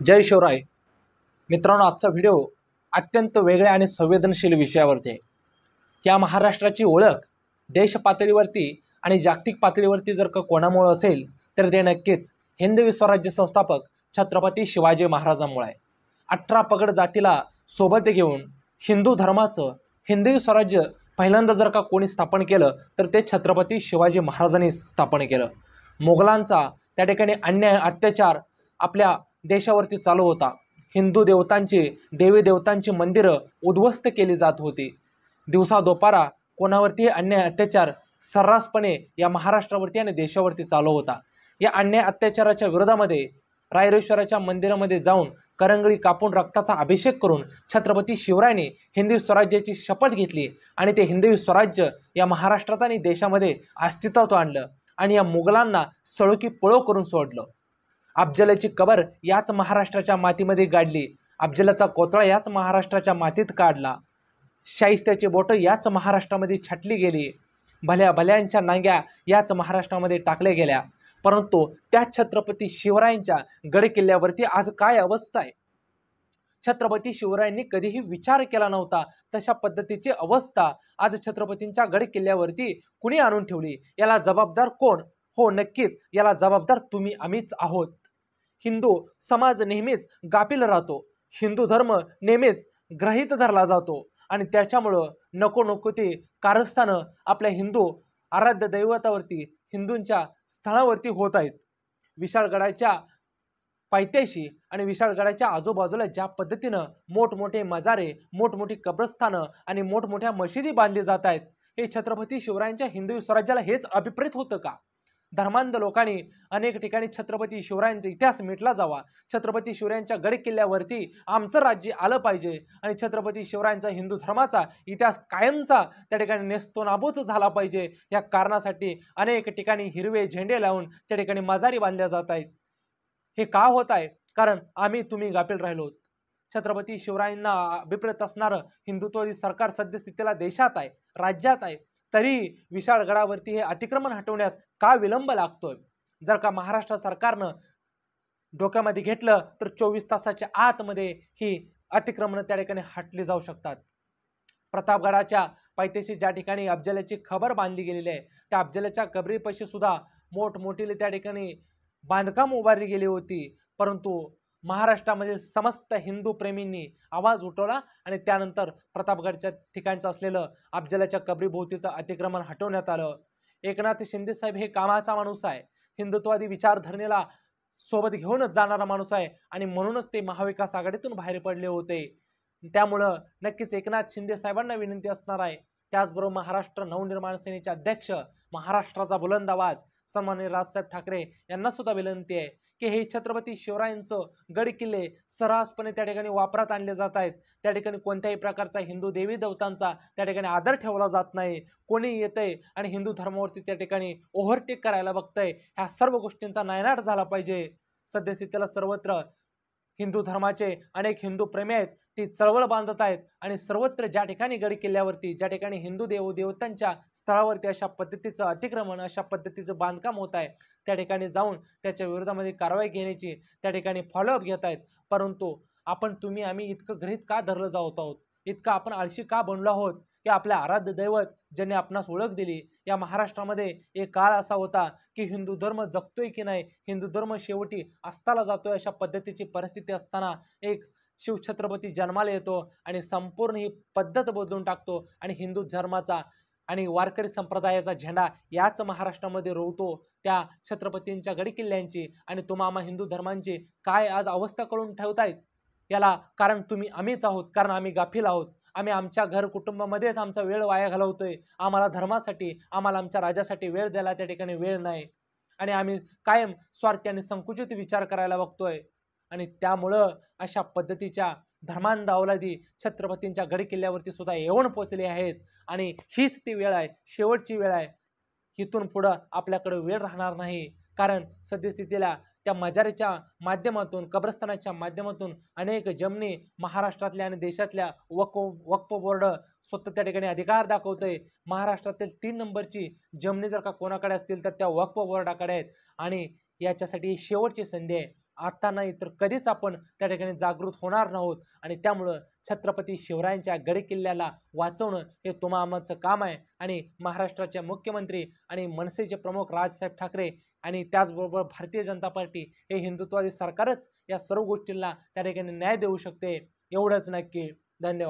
जय शिवराय मित्रांनो, आजचा व्हिडिओ अत्यंत वेगळ्या आणि संवेदनशील विषयावरती आहे। या महाराष्ट्राची ओळख देश पातळीवरती आणि जागतिक पातळीवरती जर का कोणामुळे असेल तर ते नक्कीच हिंदवी स्वराज्य संस्थापक छत्रपती शिवाजी महाराजांमुळे आहे। 18 पगड जातीला सोबत घेऊन हिंदू धर्माचं हिंदवी स्वराज्य पहिल्यांदा जर का कोणी स्थापन केलं तर ते छत्रपती शिवाजी महाराजांनी स्थापन केलं। मोगलांचा त्या ठिकाणी अन्याय अत्याचार आपल्या देशावरती चालू होता। हिंदू देवतांची देवी देवतांची मंदिरं उद्ध्वस्त केली जात होती। दिवसा दोपारा कोणावरती अन्याय अत्याचार सर्रासपणे या महाराष्ट्रावरती आणि देशावरती चालू होता। या अन्याय अत्याचाराच्या विरोधामध्ये रायरेश्वराच्या मंदिरामध्ये जाऊन करंगळी कापून रक्ताचा अभिषेक करून छत्रपती शिवरायांनी हिंदवी स्वराज्याची शपथ घेतली आणि ते हिंदवी स्वराज्य या महाराष्ट्रात आणि देशामध्ये अस्तित्वात आणलं आणि या मुघलांना सळोकी पळो करून सोडलं। अफजलाची कबर याच महाराष्ट्राच्या मातीमध्ये गाडली, अफजलाचा कोतळा याच महाराष्ट्राच्या मातीत काढला, शाहिस्त्याची बोटं याच महाराष्ट्रामध्ये छाटली गेली, भल्या भल्यांच्या नांग्या याच महाराष्ट्रामध्ये टाकल्या गेल्या। परंतु त्या छत्रपती शिवरायांच्या गडकिल्ल्यावरती आज काय अवस्था आहे? छत्रपती शिवरायांनी कधीही विचार केला नव्हता तशा पद्धतीची अवस्था आज छत्रपतींच्या गडकिल्ल्यावरती कुणी आणून ठेवली? याला जबाबदार कोण? हो, नक्कीच याला जबाबदार तुम्ही आम्हीच आहोत। हिंदू समाज नेहमीच गाफील राहतो, हिंदू धर्म नेहमीच ग्रहित धरला जातो आणि त्याच्यामुळं नको नको ते कारस्थानं आपल्या हिंदू आराध्य दैवतावरती हिंदूंच्या स्थळावरती होत आहेत। विशाळगडाच्या पायथ्याशी आणि विशाळगडाच्या आजूबाजूला ज्या पद्धतीनं मोठमोठे मजारे, मोठमोठी कब्रस्थानं आणि मोठमोठ्या मशिदी बांधली जात आहेत, हे छत्रपती शिवरायांच्या हिंदवी स्वराज्याला हेच अभिप्रेत होतं का? धर्मांध लोकांनी अनेक ठिकाणी छत्रपती शिवरायांचा इतिहास मिटला जावा, छत्रपती शिवरायांच्या गडकिल्ल्यावरती आमचं राज्य आलं पाहिजे आणि छत्रपती शिवरायांचा हिंदू धर्माचा इतिहास कायमचा त्या ठिकाणी नेस्तोनाबूत झाला पाहिजे, या कारणासाठी अनेक ठिकाणी हिरवे झेंडे लावून त्या ठिकाणी मजारी बांधल्या जात आहेत। हे का होत आहे? कारण आम्ही तुम्ही गाफील राहिलो। छत्रपती शिवरायांना अभिप्रेत असणारं हिंदुत्ववादी सरकार सद्यस्थितीला देशात आहे, राज्यात आहे, तरी विशाळगडावरती हे अतिक्रमण हटवण्यास का विलंब लागतोय? जर का महाराष्ट्र सरकारनं डोक्यामध्ये घेतलं तर 24 तासाच्या आतमध्ये ही अतिक्रमण त्या ठिकाणी हटली जाऊ शकतात। प्रतापगडाच्या पायथ्याशी ज्या ठिकाणी अफजलाची खबर बांधली गेलेली आहे, त्या अफजलाच्या कबरीपाशी सुद्धा मोठमोठीले त्या ठिकाणी बांधकाम उभारली गेली होती, परंतु महाराष्ट्रामध्ये समस्त हिंदू प्रेमींनी आवाज उठवला आणि त्यानंतर प्रतापगडच्या ठिकाणचं असलेलं अफजलाच्या कबरीभोवतीचं अतिक्रमण हटवण्यात आलं। एकनाथ शिंदे साहेब हे कामाचा माणूस आहे, हिंदुत्ववादी विचारधारणेला सोबत घेऊनच जाणारा माणूस आहे आणि म्हणूनच ते महाविकास आघाडीतून बाहेर पडले होते। त्यामुळं नक्कीच एकनाथ शिंदे साहेबांना विनंती असणार आहे, त्याचबरोबर महाराष्ट्र नवनिर्माण सेनेचे अध्यक्ष, महाराष्ट्राचा बुलंद आवाज सन्माननीय राजसाहेब ठाकरे यांना सुद्धा विनंती आहे की हे छत्रपती शिवरायांचं गडकिल्ले सर्रासपणे त्या ठिकाणी वापरात आणले जात आहेत, त्या ठिकाणी कोणत्याही प्रकारचा हिंदू देवी देवतांचा त्या ठिकाणी आदर ठेवला जात नाही, कोणी येतंय आणि हिंदू धर्मावरती त्या ठिकाणी ओव्हरटेक करायला बघतंय, ह्या सर्व गोष्टींचा नायनाट झाला पाहिजे। सद्यस्थितीला सर्वत्र हिंदू धर्माचे अनेक हिंदू प्रेमी आहेत, ती चळवळ बांधत आहेत आणि सर्वत्र ज्या ठिकाणी गडकिल्ल्यावरती ज्या ठिकाणी हिंदू देवदेवतांच्या स्थळावरती अशा पद्धतीचं अतिक्रमण, अशा पद्धतीचं बांधकाम होत आहे, त्या ठिकाणी जाऊन त्याच्या विरोधामध्ये कारवाई घेण्याची त्या ठिकाणी फॉलोअप घेत आहेत। परंतु आपण तुम्ही आम्ही इतकं गृहीत का धरलं जात आहोत, इतकं आपण आळशी का बनलो आहोत की आपल्या आराध्य दैवत ज्यांनी आपणास ओळख दिली, या महाराष्ट्रामध्ये एक काळ असा होता की हिंदू धर्म जगतोय की नाही, हिंदू धर्म शेवटी अस्ताला जातोय, अशा पद्धतीची परिस्थिती असताना एक शिवछत्रपती जन्माला येतो आणि संपूर्ण ही पद्धत बदलून टाकतो आणि हिंदू धर्माचा आणि वारकरी संप्रदायाचा झेंडा याच महाराष्ट्रामध्ये रोवतो। त्या छत्रपतींच्या गडकिल्ल्यांची आणि तुम्हा हिंदू धर्मांची काय आज अवस्था करून ठेवतायत? याला कारण तुम्ही आम्हीच आहोत, कारण आम्ही गाफील आहोत। आम्ही आमच्या घर कुटुंबामध्येच आमचा वेळ वाया घालवतोय, आम्हाला धर्मासाठी, आम्हाला आमच्या राज्यासाठी वेळ द्यायला त्या ठिकाणी वेळ नाही आणि आम्ही कायम स्वार्थी आणि संकुचित विचार करायला बघतोय आणि त्यामुळं अशा पद्धतीच्या धर्मांध अवलादी छत्रपतींच्या गडकिल्ल्यावरती सुद्धा येऊन पोचले आहेत आणि हीच ती वेळ आहे, शेवटची वेळ आहे। इथून पुढं आपल्याकडे वेळ राहणार नाही, कारण सद्यस्थितीला त्या मजारीच्या माध्यमातून, कब्रस्तानाच्या माध्यमातून अनेक जमनी महाराष्ट्रातल्या आणि देशातल्या वक्फ बोर्ड स्वतः त्या ठिकाणी अधिकार दाखवतोय। महाराष्ट्रातील 3 नंबरची जमनी जर का कोणाकडे असतील तर त्या वक्फ बोर्डाकडे आहेत आणि याच्यासाठी शेवटची संधी आहे। आता नाही तर कधीच आपण त्या ठिकाणी जागृत होणार नाहोत आणि त्यामुळं छत्रपती शिवरायांच्या गडकिल्ल्याला वाचवणं हे तुम्हा आमचं काम आहे आणि महाराष्ट्राचे मुख्यमंत्री आणि मनसेचे प्रमुख राजसाहेब ठाकरे आणि त्याचबरोबर भारतीय जनता पार्टी हे हिंदुत्ववादी सरकारच या सर्व गोष्टींना त्या ठिकाणी न्याय देऊ शकते. एवढंच नक्की. धन्यवाद.